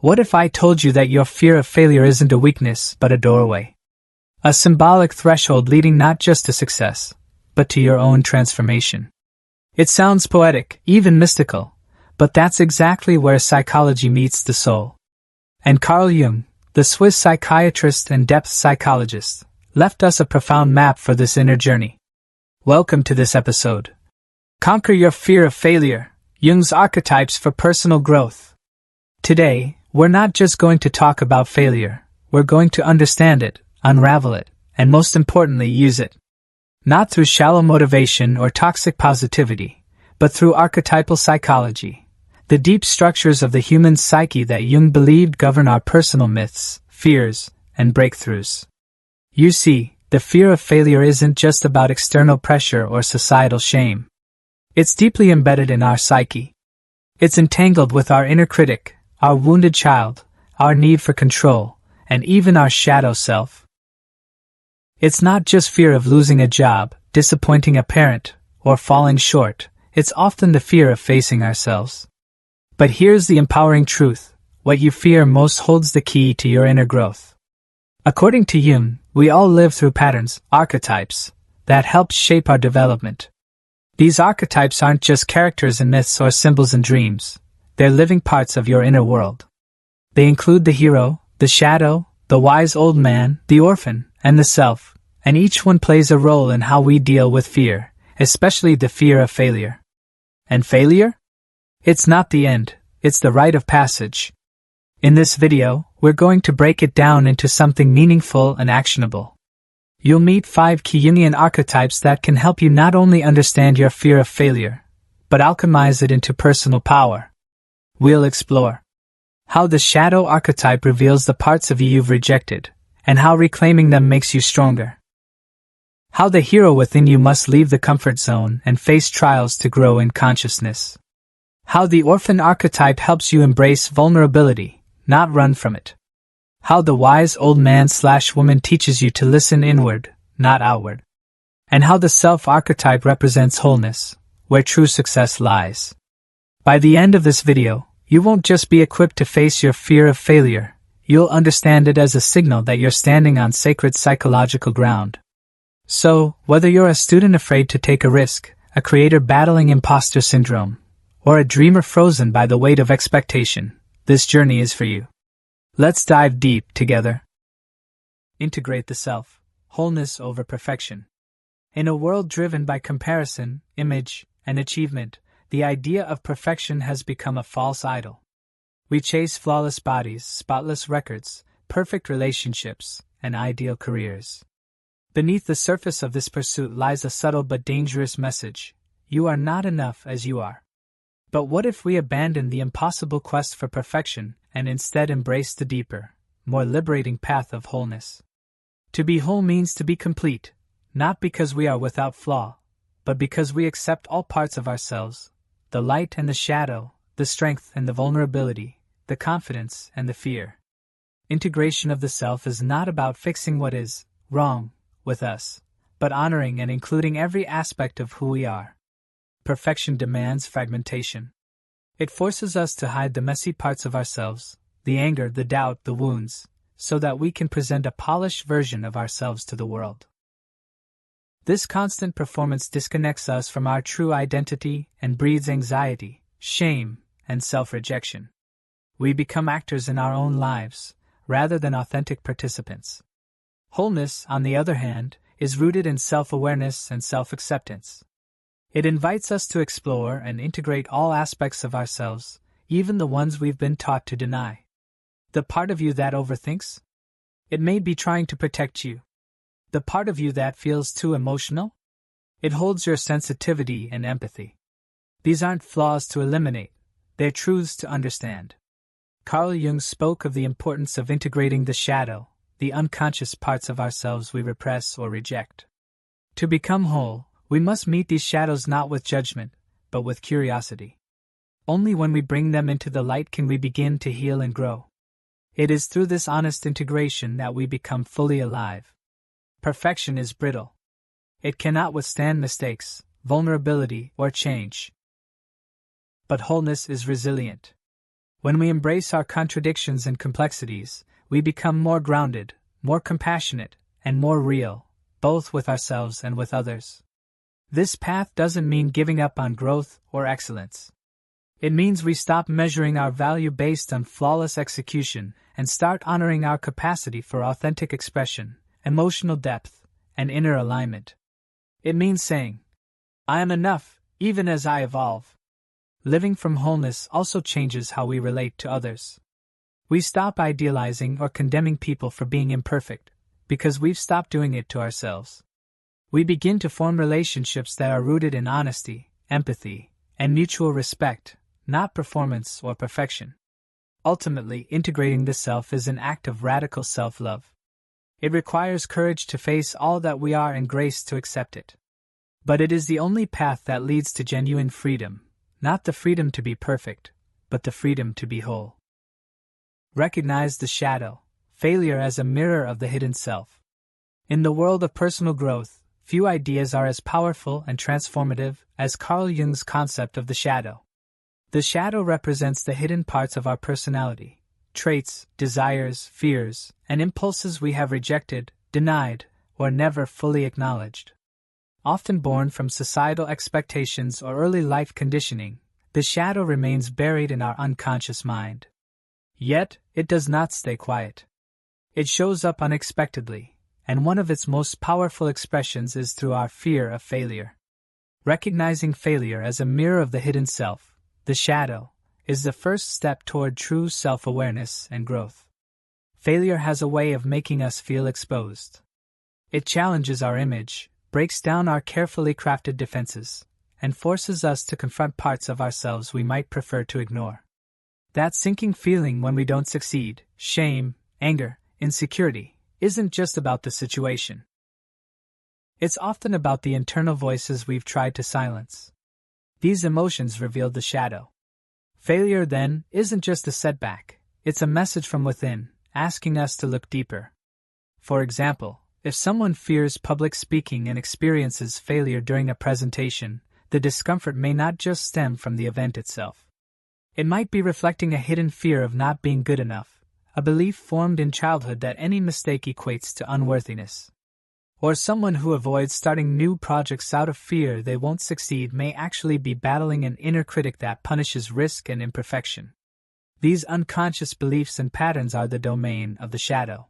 What if I told you that your fear of failure isn't a weakness but a doorway? A symbolic threshold leading not just to success, but to your own transformation. It sounds poetic, even mystical, but that's exactly where psychology meets the soul. And Carl Jung, the Swiss psychiatrist and depth psychologist, left us a profound map for this inner journey. Welcome to this episode. Conquer your fear of failure, Jung's Archetypes for personal growth. Today, we're not just going to talk about failure, we're going to understand it, unravel it, and most importantly use it. Not through shallow motivation or toxic positivity, but through archetypal psychology, the deep structures of the human psyche that Jung believed govern our personal myths, fears, and breakthroughs. You see, the fear of failure isn't just about external pressure or societal shame. It's deeply embedded in our psyche. It's entangled with our inner critic, our wounded child, our need for control, and even our shadow self. It's not just fear of losing a job, disappointing a parent, or falling short. It's often the fear of facing ourselves. But here's the empowering truth: what you fear most holds the key to your inner growth. According to Jung, we all live through patterns, archetypes, that help shape our development. These archetypes aren't just characters in myths or symbols in dreams. They're living parts of your inner world. They include the hero, the shadow, the wise old man, the orphan, and the self, and each one plays a role in how we deal with fear, especially the fear of failure. And failure? It's not the end, it's the rite of passage. In this video, we're going to break it down into something meaningful and actionable. You'll meet 5 key Jungian archetypes that can help you not only understand your fear of failure, but alchemize it into personal power. We'll explore how the shadow archetype reveals the parts of you you've rejected, and how reclaiming them makes you stronger. How the hero within you must leave the comfort zone and face trials to grow in consciousness. How the orphan archetype helps you embrace vulnerability, not run from it. How the wise old man/woman teaches you to listen inward, not outward. And how the self archetype represents wholeness, where true success lies. By the end of this video, you won't just be equipped to face your fear of failure, you'll understand it as a signal that you're standing on sacred psychological ground. So, whether you're a student afraid to take a risk, a creator battling imposter syndrome, or a dreamer frozen by the weight of expectation, this journey is for you. Let's dive deep together. Integrate the self, wholeness over perfection. In a world driven by comparison, image, and achievement, the idea of perfection has become a false idol. We chase flawless bodies, spotless records, perfect relationships, and ideal careers. Beneath the surface of this pursuit lies a subtle but dangerous message: you are not enough as you are. But what if we abandon the impossible quest for perfection and instead embrace the deeper, more liberating path of wholeness? To be whole means to be complete, not because we are without flaw, but because we accept all parts of ourselves: the light and the shadow, the strength and the vulnerability, the confidence and the fear. Integration of the self is not about fixing what is wrong with us, but honoring and including every aspect of who we are. Perfection demands fragmentation. It forces us to hide the messy parts of ourselves, the anger, the doubt, the wounds, so that we can present a polished version of ourselves to the world. This constant performance disconnects us from our true identity and breeds anxiety, shame, and self-rejection. We become actors in our own lives, rather than authentic participants. Wholeness, on the other hand, is rooted in self-awareness and self-acceptance. It invites us to explore and integrate all aspects of ourselves, even the ones we've been taught to deny. The part of you that overthinks? It may be trying to protect you. The part of you that feels too emotional? It holds your sensitivity and empathy. These aren't flaws to eliminate, they're truths to understand. Carl Jung spoke of the importance of integrating the shadow, the unconscious parts of ourselves we repress or reject. To become whole, we must meet these shadows not with judgment, but with curiosity. Only when we bring them into the light can we begin to heal and grow. It is through this honest integration that we become fully alive. Perfection is brittle. It cannot withstand mistakes, vulnerability, or change. But wholeness is resilient. When we embrace our contradictions and complexities, we become more grounded, more compassionate, and more real, both with ourselves and with others. This path doesn't mean giving up on growth or excellence. It means we stop measuring our value based on flawless execution and start honoring our capacity for authentic expression, emotional depth, and inner alignment. It means saying, I am enough, even as I evolve. Living from wholeness also changes how we relate to others. We stop idealizing or condemning people for being imperfect, because we've stopped doing it to ourselves. We begin to form relationships that are rooted in honesty, empathy, and mutual respect, not performance or perfection. Ultimately, integrating the self is an act of radical self-love. It requires courage to face all that we are and grace to accept it. But it is the only path that leads to genuine freedom, not the freedom to be perfect, but the freedom to be whole. Recognize the shadow, failure as a mirror of the hidden self. In the world of personal growth, few ideas are as powerful and transformative as Carl Jung's concept of the shadow. The shadow represents the hidden parts of our personality, traits, desires, fears, and impulses we have rejected, denied, or never fully acknowledged. Often born from societal expectations or early life conditioning, the shadow remains buried in our unconscious mind. Yet, it does not stay quiet. It shows up unexpectedly, and one of its most powerful expressions is through our fear of failure. Recognizing failure as a mirror of the hidden self, the shadow, is the first step toward true self-awareness and growth. Failure has a way of making us feel exposed. It challenges our image, breaks down our carefully crafted defenses, and forces us to confront parts of ourselves we might prefer to ignore. That sinking feeling when we don't succeed, shame, anger, insecurity, isn't just about the situation. It's often about the internal voices we've tried to silence. These emotions reveal the shadow. Failure, then, isn't just a setback, it's a message from within, asking us to look deeper. For example, if someone fears public speaking and experiences failure during a presentation, the discomfort may not just stem from the event itself. It might be reflecting a hidden fear of not being good enough, a belief formed in childhood that any mistake equates to unworthiness. Or someone who avoids starting new projects out of fear they won't succeed may actually be battling an inner critic that punishes risk and imperfection. These unconscious beliefs and patterns are the domain of the shadow.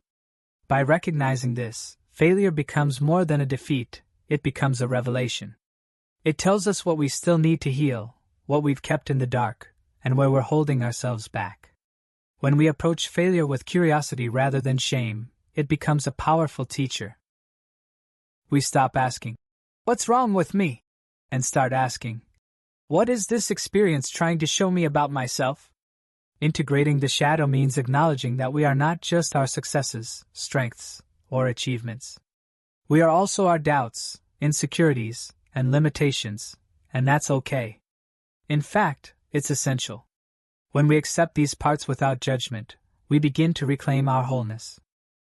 By recognizing this, failure becomes more than a defeat, it becomes a revelation. It tells us what we still need to heal, what we've kept in the dark, and where we're holding ourselves back. When we approach failure with curiosity rather than shame, it becomes a powerful teacher. We stop asking, "What's wrong with me?" and start asking, "What is this experience trying to show me about myself?" Integrating the shadow means acknowledging that we are not just our successes, strengths, or achievements. We are also our doubts, insecurities, and limitations, and that's okay. In fact, it's essential. When we accept these parts without judgment, we begin to reclaim our wholeness.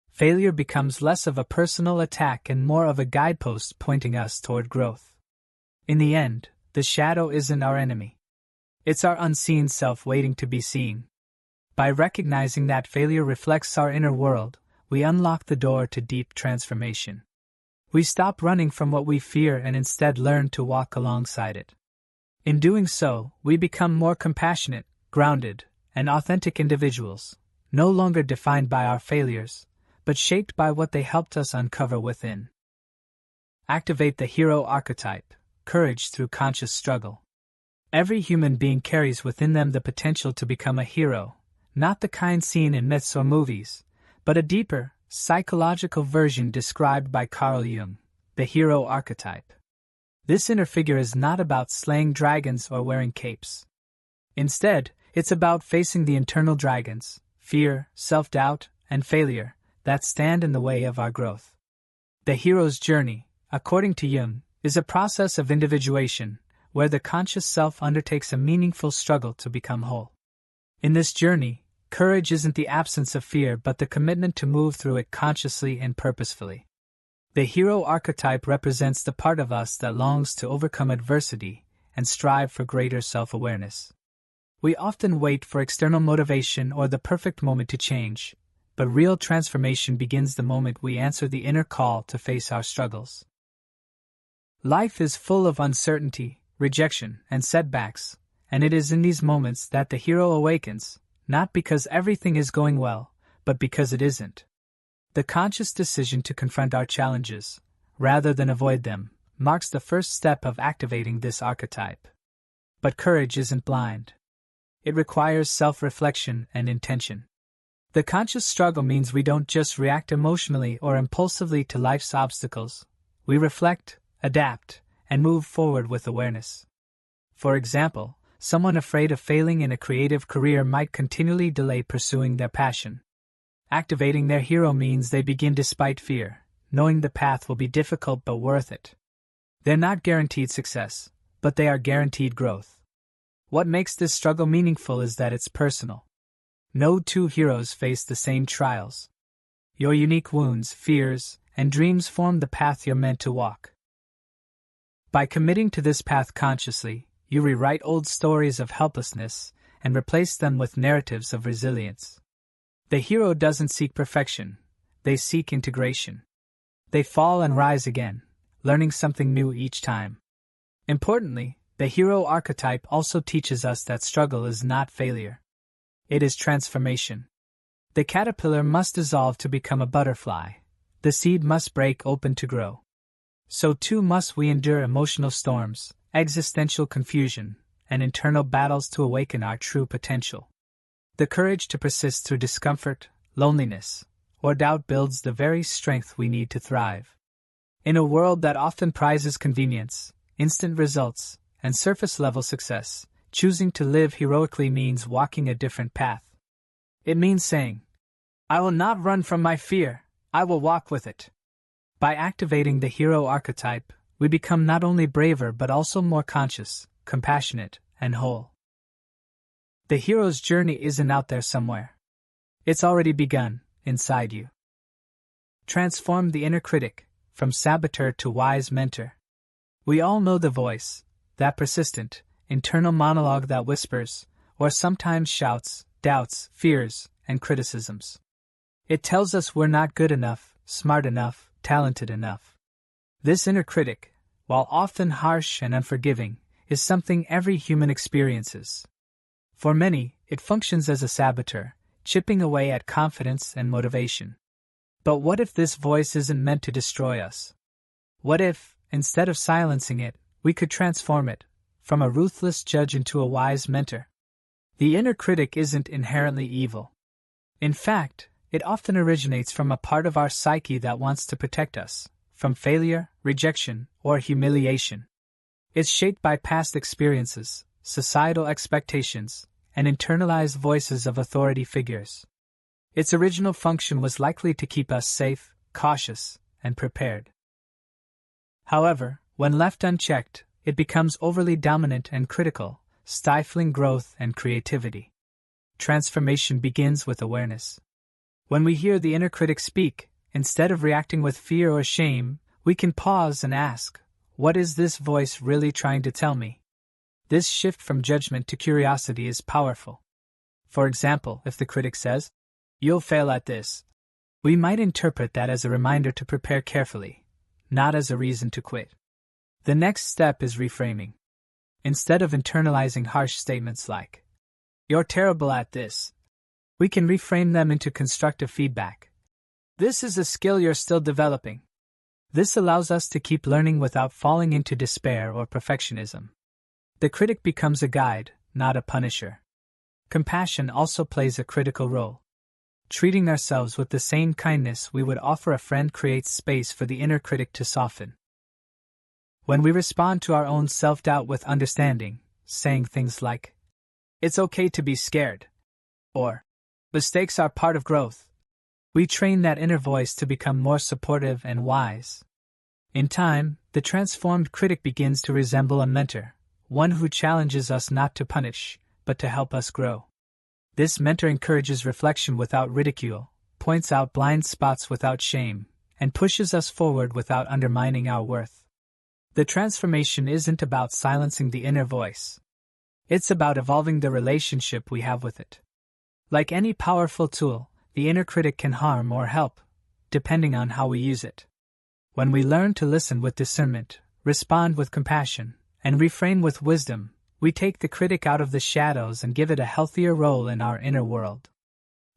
Failure becomes less of a personal attack and more of a guidepost pointing us toward growth. In the end, the shadow isn't our enemy. It's our unseen self waiting to be seen. By recognizing that failure reflects our inner world, we unlock the door to deep transformation. We stop running from what we fear and instead learn to walk alongside it. In doing so, we become more compassionate, grounded, and authentic individuals, no longer defined by our failures, but shaped by what they helped us uncover within. Activate the hero archetype, courage through conscious struggle. Every human being carries within them the potential to become a hero, not the kind seen in myths or movies, but a deeper, psychological version described by Carl Jung, the hero archetype. This inner figure is not about slaying dragons or wearing capes. Instead, it's about facing the internal dragons, fear, self-doubt, and failure, that stand in the way of our growth. The hero's journey, according to Jung, is a process of individuation, where the conscious self undertakes a meaningful struggle to become whole. In this journey, courage isn't the absence of fear but the commitment to move through it consciously and purposefully. The hero archetype represents the part of us that longs to overcome adversity and strive for greater self-awareness. We often wait for external motivation or the perfect moment to change, but real transformation begins the moment we answer the inner call to face our struggles. Life is full of uncertainty, rejection, and setbacks, and it is in these moments that the hero awakens, not because everything is going well, but because it isn't. The conscious decision to confront our challenges, rather than avoid them, marks the first step of activating this archetype. But courage isn't blind. It requires self-reflection and intention. The conscious struggle means we don't just react emotionally or impulsively to life's obstacles. We reflect, adapt, and move forward with awareness. For example, someone afraid of failing in a creative career might continually delay pursuing their passion. Activating their hero means they begin despite fear, knowing the path will be difficult but worth it. They're not guaranteed success, but they are guaranteed growth. What makes this struggle meaningful is that it's personal. No two heroes face the same trials. Your unique wounds, fears, and dreams form the path you're meant to walk. By committing to this path consciously, you rewrite old stories of helplessness and replace them with narratives of resilience. The hero doesn't seek perfection, they seek integration. They fall and rise again, learning something new each time. Importantly, the hero archetype also teaches us that struggle is not failure. It is transformation. The caterpillar must dissolve to become a butterfly. The seed must break open to grow. So too must we endure emotional storms, existential confusion, and internal battles to awaken our true potential. The courage to persist through discomfort, loneliness, or doubt builds the very strength we need to thrive. In a world that often prizes convenience, instant results, and surface-level success, choosing to live heroically means walking a different path. It means saying, "I will not run from my fear, I will walk with it." By activating the hero archetype, we become not only braver but also more conscious, compassionate, and whole. The hero's journey isn't out there somewhere. It's already begun, inside you. Transform the inner critic, from saboteur to wise mentor. We all know the voice, that persistent, internal monologue that whispers, or sometimes shouts, doubts, fears, and criticisms. It tells us we're not good enough, smart enough, talented enough. This inner critic, while often harsh and unforgiving, is something every human experiences. For many, it functions as a saboteur, chipping away at confidence and motivation. But what if this voice isn't meant to destroy us? What if, instead of silencing it, we could transform it, from a ruthless judge into a wise mentor? The inner critic isn't inherently evil. In fact, it often originates from a part of our psyche that wants to protect us, from failure, rejection, or humiliation. It's shaped by past experiences, societal expectations, and internalized voices of authority figures. Its original function was likely to keep us safe, cautious, and prepared. However, when left unchecked, it becomes overly dominant and critical, stifling growth and creativity. Transformation begins with awareness. When we hear the inner critic speak, instead of reacting with fear or shame, we can pause and ask, what is this voice really trying to tell me? This shift from judgment to curiosity is powerful. For example, if the critic says, "You'll fail at this," we might interpret that as a reminder to prepare carefully, not as a reason to quit. The next step is reframing. Instead of internalizing harsh statements like, "You're terrible at this," we can reframe them into constructive feedback. "This is a skill you're still developing." This allows us to keep learning without falling into despair or perfectionism. The critic becomes a guide, not a punisher. Compassion also plays a critical role. Treating ourselves with the same kindness we would offer a friend creates space for the inner critic to soften. When we respond to our own self-doubt with understanding, saying things like, "It's okay to be scared," or "Mistakes are part of growth," we train that inner voice to become more supportive and wise. In time, the transformed critic begins to resemble a mentor, one who challenges us not to punish, but to help us grow. This mentor encourages reflection without ridicule, points out blind spots without shame, and pushes us forward without undermining our worth. The transformation isn't about silencing the inner voice. It's about evolving the relationship we have with it. Like any powerful tool, the inner critic can harm or help, depending on how we use it. When we learn to listen with discernment, respond with compassion, and refrain with wisdom, we take the critic out of the shadows and give it a healthier role in our inner world.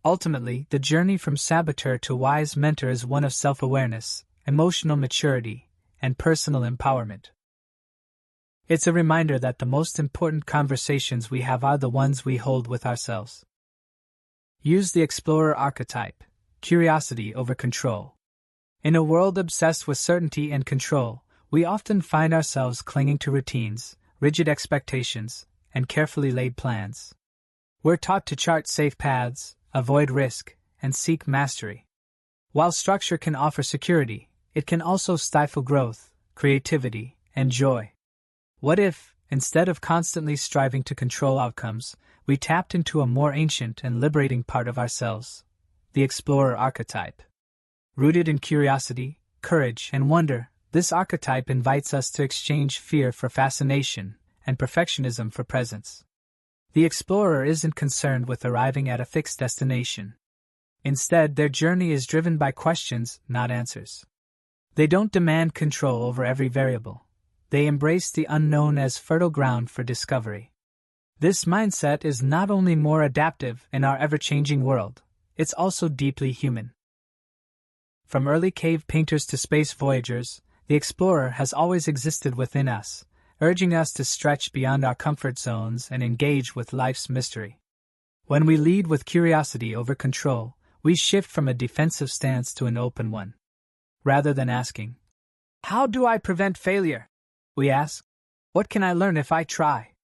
Ultimately, the journey from saboteur to wise mentor is one of self-awareness, emotional maturity, and personal empowerment. It's a reminder that the most important conversations we have are the ones we hold with ourselves. Use the explorer archetype, curiosity over control. In a world obsessed with certainty and control, we often find ourselves clinging to routines, rigid expectations, and carefully laid plans. We're taught to chart safe paths, avoid risk, and seek mastery. While structure can offer security, it can also stifle growth, creativity, and joy. What if, instead of constantly striving to control outcomes, we tapped into a more ancient and liberating part of ourselves, the explorer archetype? Rooted in curiosity, courage, and wonder, this archetype invites us to exchange fear for fascination and perfectionism for presence. The explorer isn't concerned with arriving at a fixed destination. Instead, their journey is driven by questions, not answers. They don't demand control over every variable. They embrace the unknown as fertile ground for discovery. This mindset is not only more adaptive in our ever-changing world, it's also deeply human. From early cave painters to space voyagers, the explorer has always existed within us, urging us to stretch beyond our comfort zones and engage with life's mystery. When we lead with curiosity over control, we shift from a defensive stance to an open one. Rather than asking, "How do I prevent failure?" we ask, "What can I learn if I try?"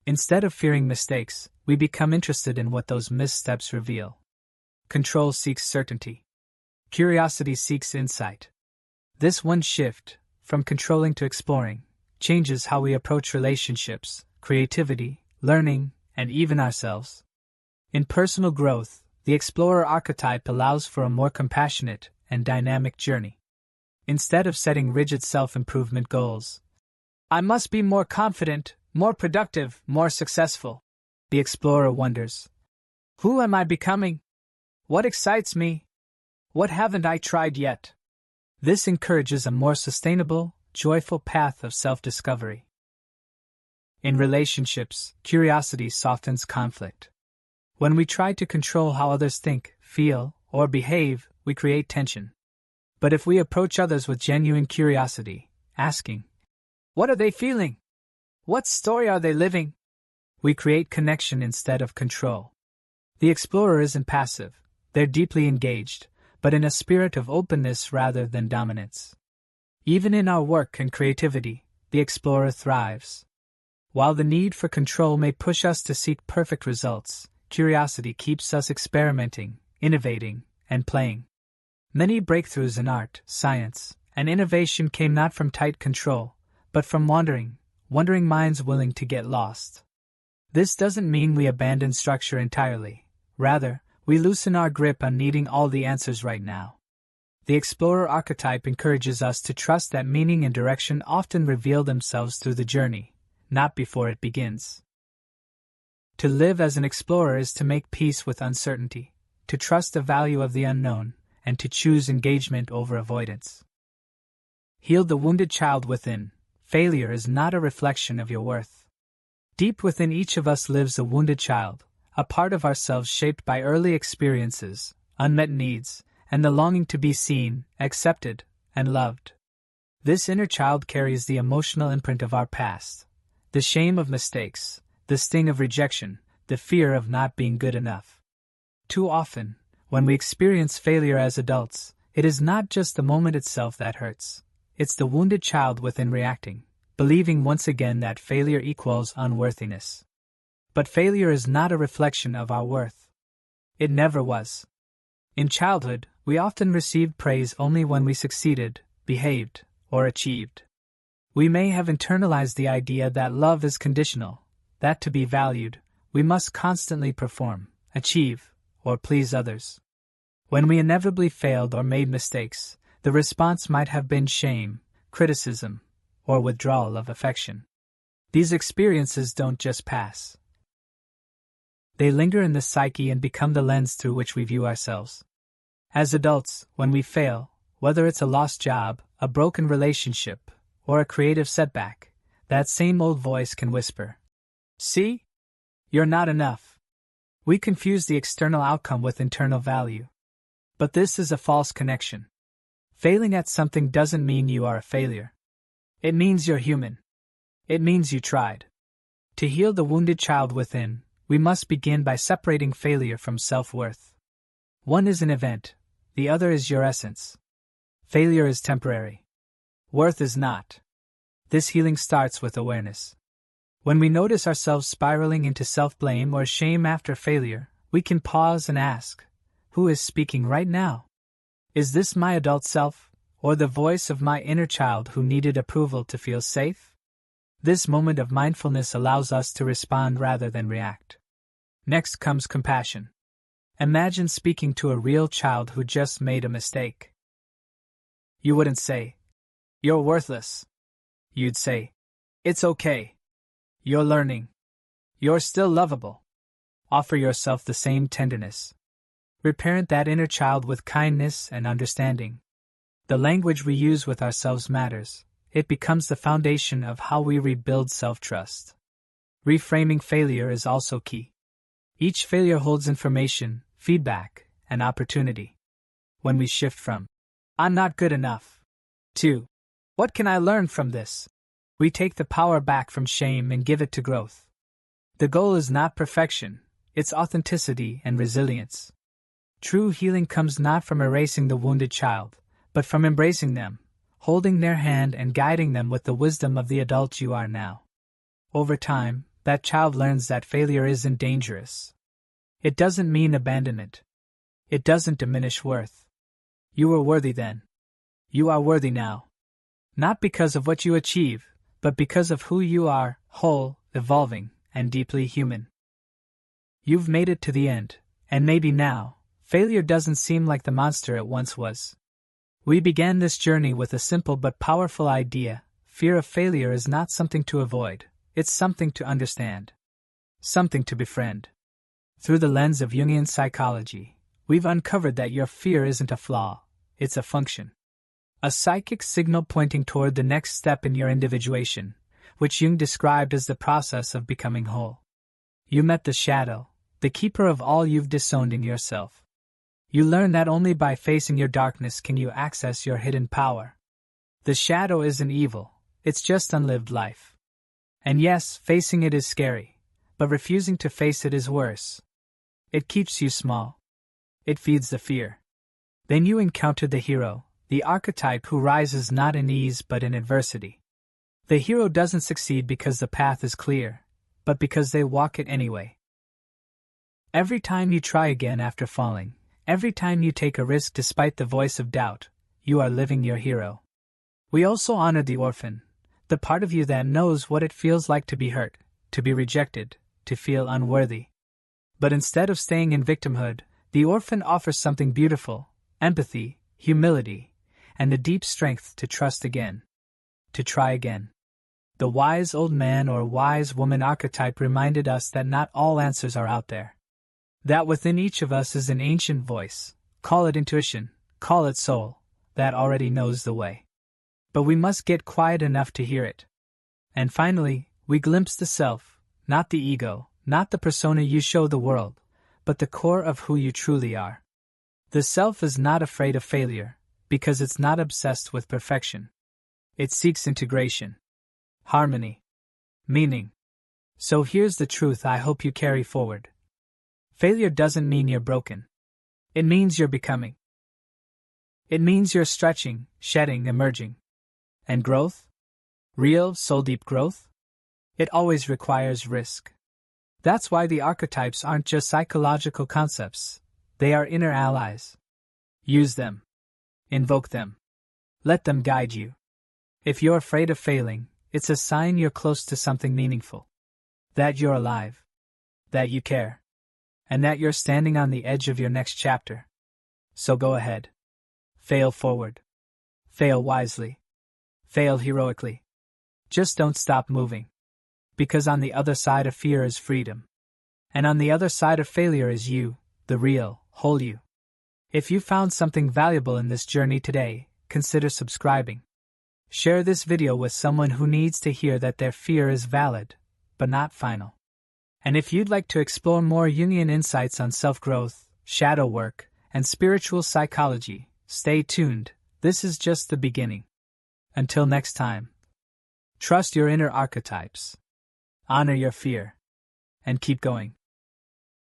Instead of fearing mistakes, we become interested in what those missteps reveal. Control seeks certainty. Curiosity seeks insight. This one shift, from controlling to exploring, changes how we approach relationships, creativity, learning, and even ourselves. In personal growth, the explorer archetype allows for a more compassionate and dynamic journey. Instead of setting rigid self-improvement goals, "I must be more confident, more productive, more successful," the explorer wonders, "Who am I becoming? What excites me? What haven't I tried yet?" This encourages a more sustainable, joyful path of self-discovery. In relationships, curiosity softens conflict. When we try to control how others think, feel, or behave, we create tension. But if we approach others with genuine curiosity, asking, "What are they feeling? What story are they living?" we create connection instead of control. The explorer isn't passive, they're deeply engaged, but in a spirit of openness rather than dominance. Even in our work and creativity, the explorer thrives. While the need for control may push us to seek perfect results, curiosity keeps us experimenting, innovating, and playing. Many breakthroughs in art, science, and innovation came not from tight control, but from wandering minds willing to get lost. This doesn't mean we abandon structure entirely. Rather, we loosen our grip on needing all the answers right now. The explorer archetype encourages us to trust that meaning and direction often reveal themselves through the journey, not before it begins. To live as an explorer is to make peace with uncertainty, to trust the value of the unknown, and to choose engagement over avoidance. Heal the wounded child within. Failure is not a reflection of your worth. Deep within each of us lives a wounded child, a part of ourselves shaped by early experiences, unmet needs, and the longing to be seen, accepted, and loved. This inner child carries the emotional imprint of our past, the shame of mistakes, the sting of rejection, the fear of not being good enough. Too often, when we experience failure as adults, it is not just the moment itself that hurts. It's the wounded child within reacting, believing once again that failure equals unworthiness. But failure is not a reflection of our worth. It never was. In childhood, we often received praise only when we succeeded, behaved, or achieved. We may have internalized the idea that love is conditional, that to be valued, we must constantly perform, achieve, or please others. When we inevitably failed or made mistakes, the response might have been shame, criticism, or withdrawal of affection. These experiences don't just pass. They linger in the psyche and become the lens through which we view ourselves. As adults, when we fail, whether it's a lost job, a broken relationship, or a creative setback, that same old voice can whisper, "See? You're not enough." We confuse the external outcome with internal value. But this is a false connection. Failing at something doesn't mean you are a failure. It means you're human. It means you tried. To heal the wounded child within, we must begin by separating failure from self-worth. One is an event, the other is your essence. Failure is temporary. Worth is not. This healing starts with awareness. When we notice ourselves spiraling into self-blame or shame after failure, we can pause and ask, who is speaking right now? Is this my adult self, or the voice of my inner child who needed approval to feel safe? This moment of mindfulness allows us to respond rather than react. Next comes compassion. Imagine speaking to a real child who just made a mistake. You wouldn't say, "You're worthless." You'd say, "It's okay. You're learning. You're still lovable." Offer yourself the same tenderness. Reparent that inner child with kindness and understanding. The language we use with ourselves matters. It becomes the foundation of how we rebuild self-trust. Reframing failure is also key. Each failure holds information, feedback, and opportunity. When we shift from, "I'm not good enough," to, "What can I learn from this?" we take the power back from shame and give it to growth. The goal is not perfection, it's authenticity and resilience. True healing comes not from erasing the wounded child, but from embracing them, holding their hand and guiding them with the wisdom of the adult you are now. Over time, that child learns that failure isn't dangerous. It doesn't mean abandonment. It doesn't diminish worth. You were worthy then. You are worthy now. Not because of what you achieve, but because of who you are, whole, evolving, and deeply human. You've made it to the end, and maybe now, failure doesn't seem like the monster it once was. We began this journey with a simple but powerful idea: fear of failure is not something to avoid, it's something to understand. Something to befriend. Through the lens of Jungian psychology, we've uncovered that your fear isn't a flaw, it's a function. A psychic signal pointing toward the next step in your individuation, which Jung described as the process of becoming whole. You met the shadow, the keeper of all you've disowned in yourself. You learn that only by facing your darkness can you access your hidden power. The shadow isn't evil, it's just unlived life. And yes, facing it is scary, but refusing to face it is worse. It keeps you small. It feeds the fear. Then you encounter the hero, the archetype who rises not in ease but in adversity. The hero doesn't succeed because the path is clear, but because they walk it anyway. Every time you try again after falling, every time you take a risk despite the voice of doubt, you are living your hero. We also honor the orphan, the part of you that knows what it feels like to be hurt, to be rejected, to feel unworthy. But instead of staying in victimhood, the orphan offers something beautiful: empathy, humility, and the deep strength to trust again. To try again. The wise old man or wise woman archetype reminded us that not all answers are out there. That within each of us is an ancient voice, call it intuition, call it soul, that already knows the way. But we must get quiet enough to hear it. And finally, we glimpse the self, not the ego, not the persona you show the world, but the core of who you truly are. The self is not afraid of failure, because it's not obsessed with perfection. It seeks integration, harmony, meaning. So here's the truth I hope you carry forward. Failure doesn't mean you're broken. It means you're becoming. It means you're stretching, shedding, emerging. And growth? Real, soul-deep growth? It always requires risk. That's why the archetypes aren't just psychological concepts, they are inner allies. Use them. Invoke them. Let them guide you. If you're afraid of failing, it's a sign you're close to something meaningful. That you're alive. That you care. And that you're standing on the edge of your next chapter. So go ahead. Fail forward. Fail wisely. Fail heroically. Just don't stop moving. Because on the other side of fear is freedom. And on the other side of failure is you, the real, whole you. If you found something valuable in this journey today, consider subscribing. Share this video with someone who needs to hear that their fear is valid, but not final. And if you'd like to explore more Jungian insights on self-growth, shadow work, and spiritual psychology, stay tuned. This is just the beginning. Until next time, trust your inner archetypes, honor your fear, and keep going.